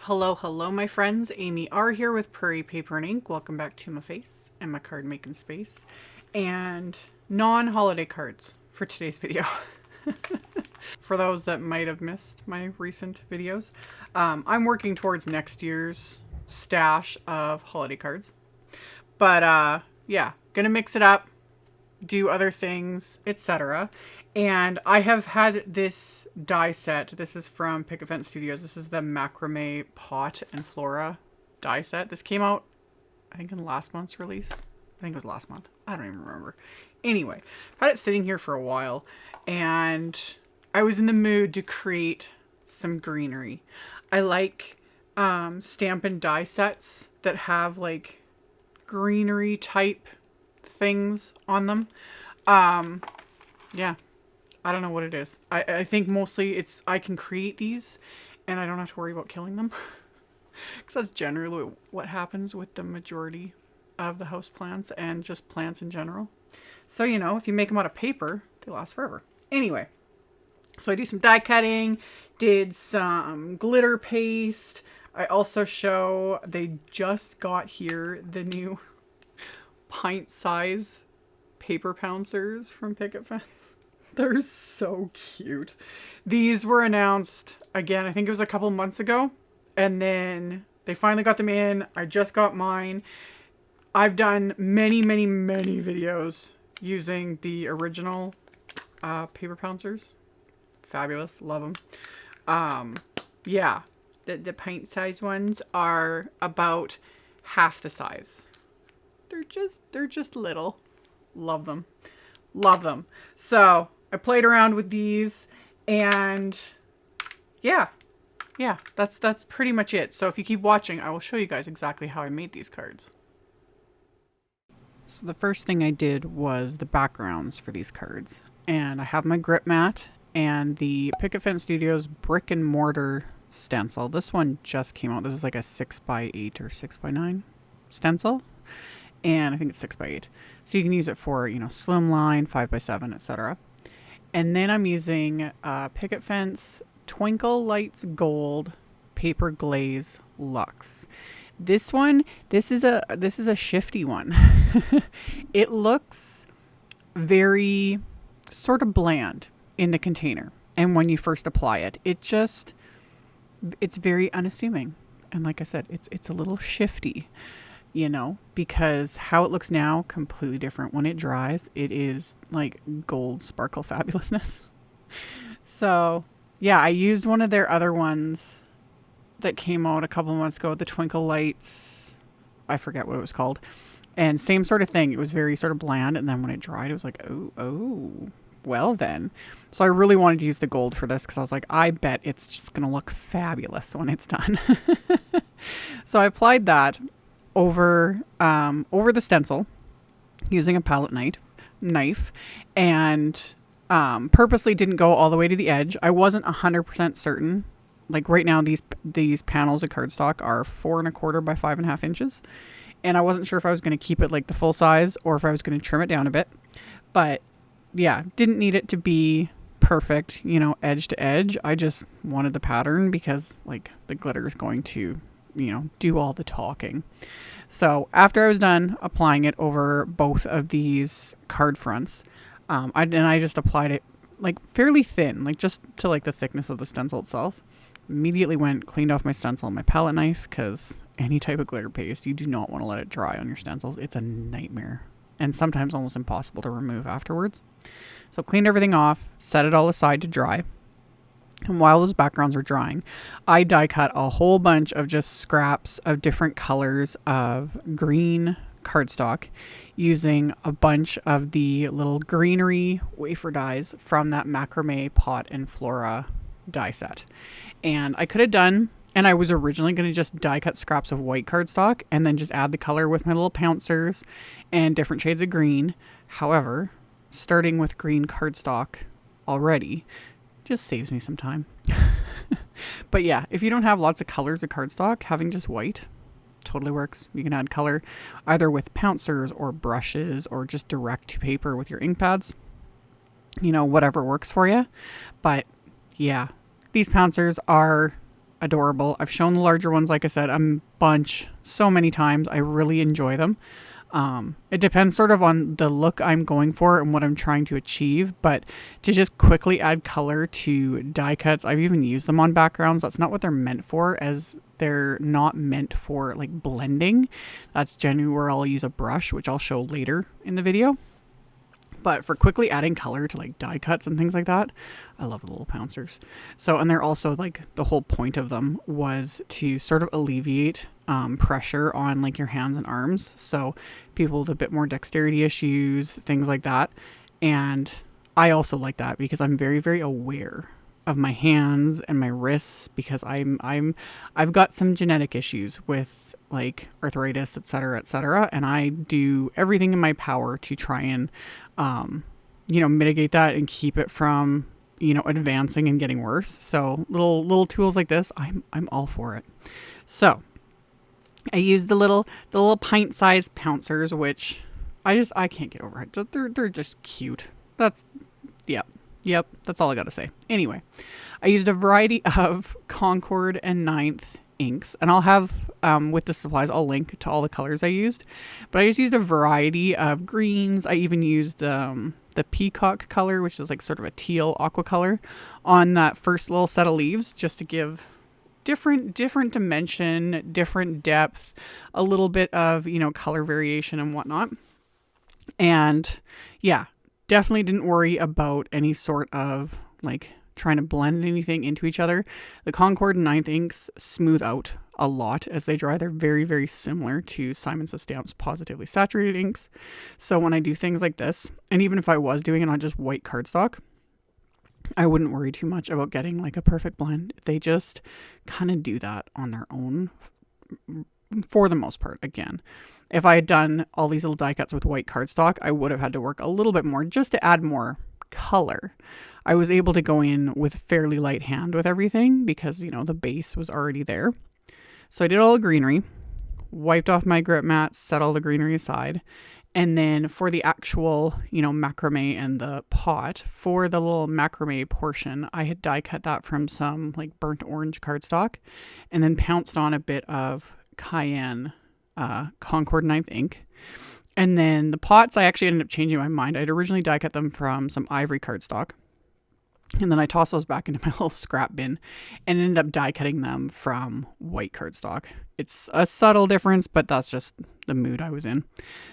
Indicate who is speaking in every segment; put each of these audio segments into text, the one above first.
Speaker 1: Hello, my friends. AmyR here with Prairie Paper and Ink. Welcome back to my face and my card making space and non-holiday cards for today's video. For those that might have missed my recent videos, I'm working towards next year's stash of holiday cards. But yeah, gonna mix it up, do other things, etc. And I have had this die set. This is from Picket Studios. This is the Macrame Pot and Flora die set. This came out, I think, in last month's release. I think it was last month. I don't even remember. Anyway, I've had it sitting here for a while, and I was in the mood to create some greenery. I like Stampin' die sets that have like greenery type things on them. Yeah. I don't know what it is. I think mostly it's I can create these and I don't have to worry about killing them. Because that's generally what happens with the majority of the house plants and just plants in general. So, you know, if you make them out of paper, they last forever. Anyway, so I do some die cutting, did some glitter paste. I also show, they just got here the new pint-sized paper pouncers from Picket. They're so cute. These were announced, again, I think it was a couple months ago. And then they finally got them in. I just got mine. I've done many videos using the original paper pouncers. Fabulous. Love them. Yeah. The pint-sized ones are about half the size. They're just little. Love them. Love them. So I played around with these and yeah, that's pretty much it. So if you keep watching, I will show you guys exactly how I made these cards. So the first thing I did was the backgrounds for these cards. And I have my grip mat and the Picket Studios brick and mortar stencil. This one just came out. This is like a 6x8 or 6x9 stencil. And I think it's 6x8. So you can use it for, you know, slimline, 5x7, etc. And then I'm using Picket Fence Twinkle Lights Gold Paper Glaze Luxe. This is a shifty one. It looks very sort of bland in the container. And when you first apply it, it's very unassuming. And like I said, it's a little shifty. You know, because how it looks now, completely different. When it dries, it is like gold sparkle fabulousness. So yeah, I used one of their other ones that came out a couple of months ago, the Twinkle Lights. I forget what it was called. And same sort of thing. It was very sort of bland. And then when it dried, it was like, oh, well then. So I really wanted to use the gold for this because I was like, I bet it's just going to look fabulous when it's done. So I applied that over the stencil using a palette knife and purposely didn't go all the way to the edge. I wasn't 100% certain. Like right now, these panels of cardstock are 4 1/4 by 5.5 inches. And I wasn't sure if I was going to keep it like the full size or if I was going to trim it down a bit. But yeah, didn't need it to be perfect, you know, edge to edge. I just wanted the pattern because like the glitter is going to, you know, do all the talking. So after I was done applying it over both of these card fronts, I just applied it like fairly thin, like just to like the thickness of the stencil itself. Immediately cleaned off my stencil and my palette knife because any type of glitter paste, you do not want to let it dry on your stencils. It's a nightmare and sometimes almost impossible to remove afterwards. So cleaned everything off, set it all aside to dry. And while those backgrounds were drying, I die cut a whole bunch of just scraps of different colors of green cardstock using a bunch of the little greenery wafer dies from that Macrame Pot and Flora die set. And I could have done, and I was originally going to just die cut scraps of white cardstock and then just add the color with my little pouncers and different shades of green. However, starting with green cardstock already just saves me some time. But yeah, if you don't have lots of colors of cardstock, having just white totally works. You can add color either with pouncers or brushes or just direct to paper with your ink pads. You know, whatever works for you. But yeah, these pouncers are adorable. I've shown the larger ones, like I said, so many times. I really enjoy them. It depends sort of on the look I'm going for and what I'm trying to achieve, but to just quickly add color to die cuts, I've even used them on backgrounds. That's not what they're meant for, as they're not meant for like blending. That's generally where I'll use a brush, which I'll show later in the video. But for quickly adding color to like die cuts and things like that, I love the little pouncers. So, and they're also like, the whole point of them was to sort of alleviate pressure on like your hands and arms. So people with a bit more dexterity issues, things like that. And I also like that because I'm very, very aware of my hands and my wrists, because I've got some genetic issues with like arthritis, etc., and I do everything in my power to try and mitigate that and keep it from advancing and getting worse. So little tools like this, I'm all for it. So I use the little pint-sized pouncers, which I can't get over it. They're just cute. Yep, that's all I gotta say. Anyway, I used a variety of Concord and 9th inks, and I'll have, with the supplies, I'll link to all the colors I used, but I just used a variety of greens. I even used the peacock color, which is like sort of a teal aqua color, on that first little set of leaves, just to give different dimension, different depth, a little bit of, color variation and whatnot. And yeah, definitely didn't worry about any sort of like trying to blend anything into each other. The Concord and 9th inks smooth out a lot as they dry. They're very, very similar to Simon Says Stamp's Positively Saturated inks. So when I do things like this, and even if I was doing it on just white cardstock, I wouldn't worry too much about getting like a perfect blend. They just kind of do that on their own for the most part. Again, if I had done all these little die cuts with white cardstock, I would have had to work a little bit more just to add more color. I was able to go in with fairly light hand with everything because, the base was already there. So I did all the greenery, wiped off my grip mat, set all the greenery aside. And then for the actual, macrame and the pot, for the little macrame portion, I had die cut that from some like burnt orange cardstock and then pounced on a bit of cayenne Concord 9th ink. And then the pots, I actually ended up changing my mind. I'd originally die cut them from some ivory cardstock. And then I tossed those back into my little scrap bin and ended up die cutting them from white cardstock. It's a subtle difference, but that's just the mood I was in.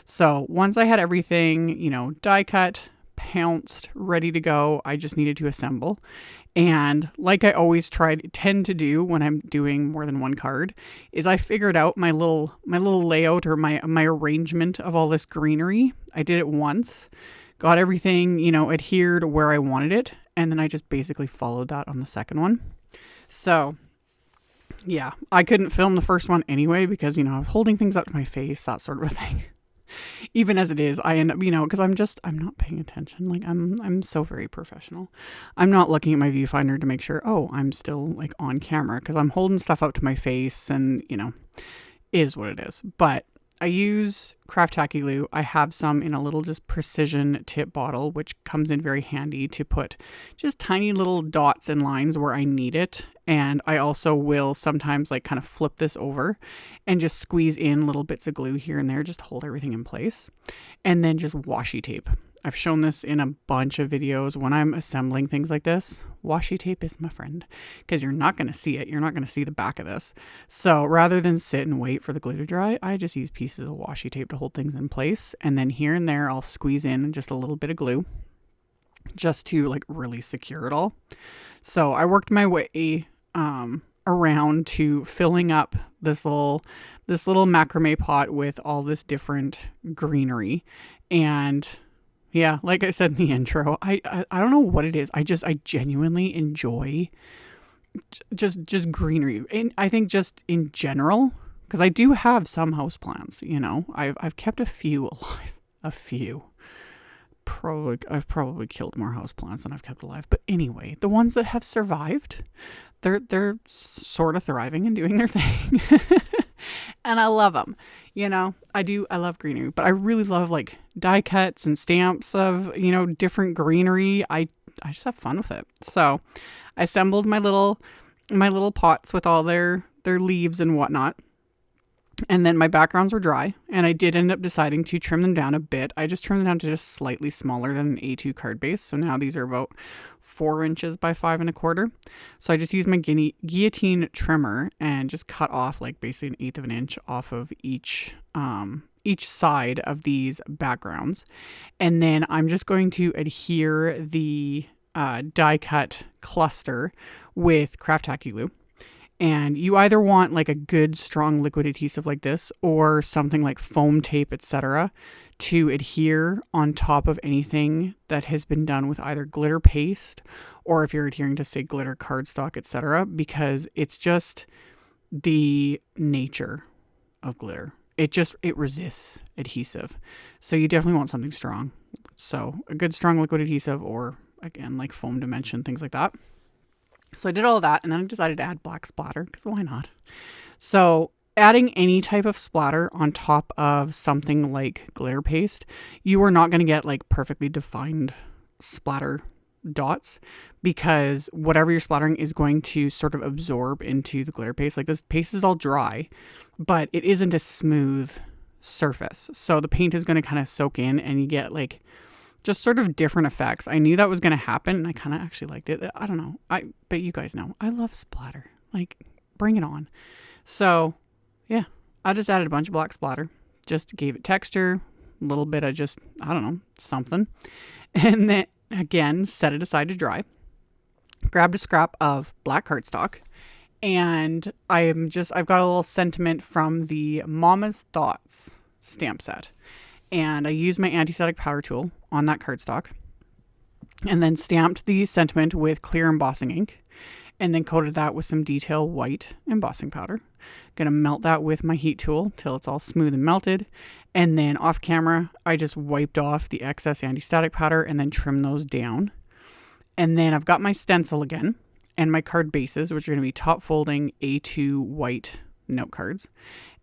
Speaker 1: So once I had everything, die cut, pounced, ready to go, I just needed to assemble. And like I always tend to do when I'm doing more than one card, is I figured out my little layout or my arrangement of all this greenery. I did it once, got everything, adhered where I wanted it. And then I just basically followed that on the second one. So yeah, I couldn't film the first one anyway because, I was holding things up to my face, that sort of a thing. Even as it is, I end up, because I'm not paying attention. Like I'm so very professional. I'm not looking at my viewfinder to make sure, I'm still like on camera, because I'm holding stuff up to my face and, is what it is. But I use craft tacky glue. I have some in a little just precision tip bottle, which comes in very handy to put just tiny little dots and lines where I need it. And I also will sometimes like kind of flip this over and just squeeze in little bits of glue here and there, just hold everything in place. And then just washi tape. I've shown this in a bunch of videos when I'm assembling things like this. Washi tape is my friend because you're not going to see it. You're not going to see the back of this. So rather than sit and wait for the glue to dry, I just use pieces of washi tape to hold things in place. And then here and there, I'll squeeze in just a little bit of glue just to like really secure it all. So I worked my way around to filling up this little macrame pot with all this different greenery. And yeah, like I said in the intro, I don't know what it is. I genuinely enjoy just greenery. And I think just in general, because I do have some houseplants, I've kept a few alive. A few. I've probably killed more houseplants than I've kept alive. But anyway, the ones that have survived, they're sort of thriving and doing their thing. And I love them. I love greenery, but I really love like die cuts and stamps of, different greenery. I just have fun with it. So I assembled my little my little pots with all their leaves and whatnot. And then my backgrounds were dry, and I did end up deciding to trim them down a bit. I just trimmed them down to just slightly smaller than an A2 card base. So now these are about 4 inches by 5.25. So I just used my guillotine trimmer and just cut off like basically 1/8 of an inch off of each side of these backgrounds. And then I'm just going to adhere the die cut cluster with craft tacky glue. And you either want like a good strong liquid adhesive like this, or something like foam tape, etc., to adhere on top of anything that has been done with either glitter paste, or if you're adhering to say glitter cardstock, etc., because it's just the nature of glitter. It resists adhesive. So you definitely want something strong. So a good strong liquid adhesive, or again, like foam dimension, things like that. So I did all of that, and then I decided to add black splatter, because why not? So adding any type of splatter on top of something like glitter paste, you are not going to get like perfectly defined splatter dots, because whatever you're splattering is going to sort of absorb into the glitter paste. Like this paste is all dry, but it isn't a smooth surface. So the paint is going to kind of soak in, and you get like just sort of different effects. I knew that was going to happen, and I kind of actually liked it. I don't know. But you guys know, I love splatter. Like, bring it on. So, yeah, I just added a bunch of black splatter. Just gave it texture, a little bit of just, I don't know, something. And then, again, set it aside to dry. Grabbed a scrap of black cardstock. And I've got a little sentiment from the Momma's Thoughts stamp set. And I used my anti-static powder tool on that cardstock, and then stamped the sentiment with clear embossing ink, and then coated that with some detail white embossing powder. Gonna melt that with my heat tool till it's all smooth and melted. And then off camera, I just wiped off the excess anti-static powder and then trimmed those down. And then I've got my stencil again and my card bases, which are gonna be top folding A2 white note cards.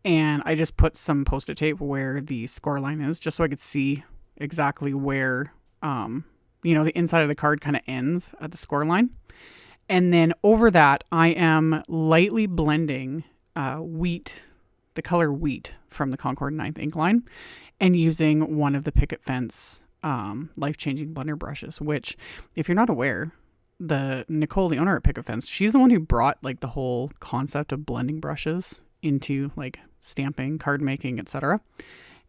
Speaker 1: And I just put some Post-it tape where the score line is, just so I could see exactly where, the inside of the card kind of ends at the score line. And then over that, I am lightly blending wheat, the color wheat from the Concord 9th ink line, and using one of the Picket Fence life-changing blender brushes, which, if you're not aware, Nicole, the owner at Picket Fence, she's the one who brought like the whole concept of blending brushes into like stamping, card making, etc.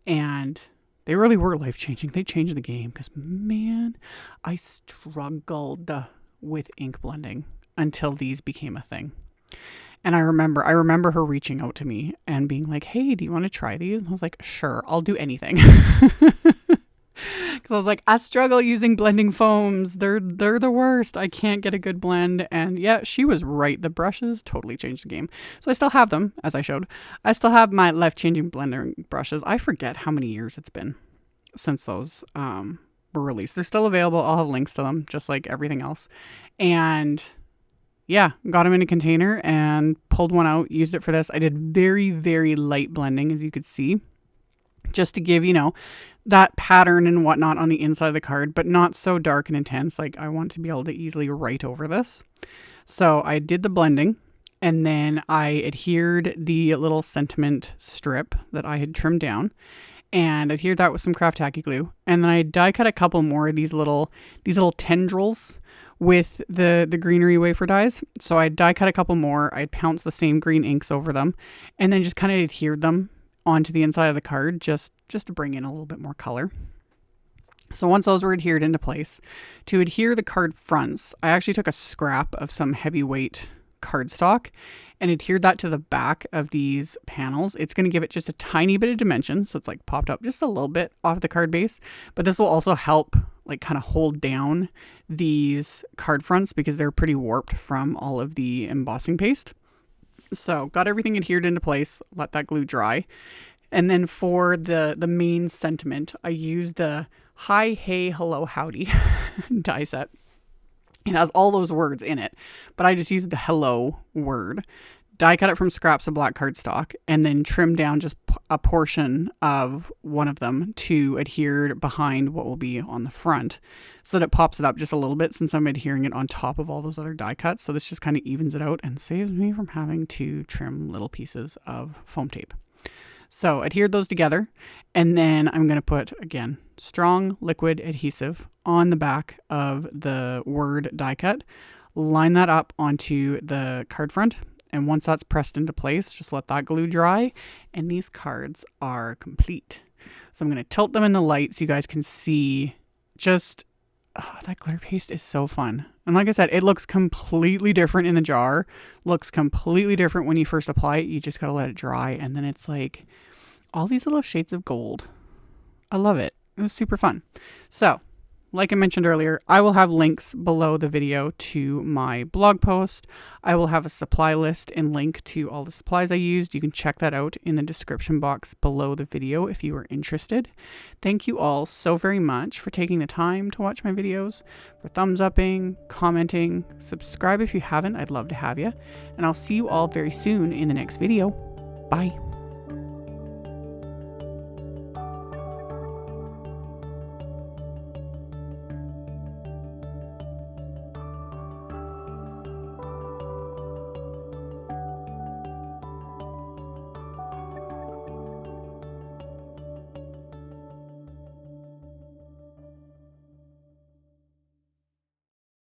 Speaker 1: And they really were life-changing. They changed the game, because man, I struggled with ink blending until these became a thing. And I remember her reaching out to me and being like, "Hey, do you want to try these?" And I was like, "Sure, I'll do anything." Because I was like, I struggle using blending foams. They're the worst. I can't get a good blend. And yeah, she was right. The brushes totally changed the game. So I still have them, as I showed. I still have my life-changing blender brushes. I forget how many years it's been since those were released. They're still available. I'll have links to them, just like everything else. And yeah, got them in a container and pulled one out, used it for this. I did very, very light blending, as you could see, just to give, that pattern and whatnot on the inside of the card, but not so dark and intense. Like, I want to be able to easily write over this. So I did the blending, and then I adhered the little sentiment strip that I had trimmed down, and adhered that with some craft tacky glue. And then I die cut a couple more of these little tendrils with the greenery wafer dies. So I die cut a couple more. I'd pounced the same green inks over them, and then just kind of adhered them onto the inside of the card, just to bring in a little bit more color. So once those were adhered into place, to adhere the card fronts, I actually took a scrap of some heavyweight cardstock and adhered that to the back of these panels. It's going to give it just a tiny bit of dimension, so it's like popped up just a little bit off the card base, but this will also help like kind of hold down these card fronts, because they're pretty warped from all of the embossing paste. So got everything adhered into place, let that glue dry. And then for the main sentiment, I used the HiHeyHelloHowdy die set. It has all those words in it, but I just used the hello word die cut it from scraps of black cardstock, and then trim down just a portion of one of them to adhere behind what will be on the front so that it pops it up just a little bit, since I'm adhering it on top of all those other die cuts. So this just kind of evens it out and saves me from having to trim little pieces of foam tape. So adhere those together, and then I'm going to put, again, strong liquid adhesive on the back of the word die cut, line that up onto the card front. And once that's pressed into place, just let that glue dry, and these cards are complete. So I'm going to tilt them in the light so you guys can see just, that glitter paste is so fun. And like I said, it looks completely different in the jar, looks completely different when you first apply it. You just got to let it dry, and then it's like all these little shades of gold. I love it. It was super fun. So, like I mentioned earlier, I will have links below the video to my blog post. I will have a supply list and link to all the supplies I used. You can check that out in the description box below the video if you are interested. Thank you all so very much for taking the time to watch my videos, for thumbs upping, commenting, subscribe if you haven't. I'd love to have you. And I'll see you all very soon in the next video. Bye.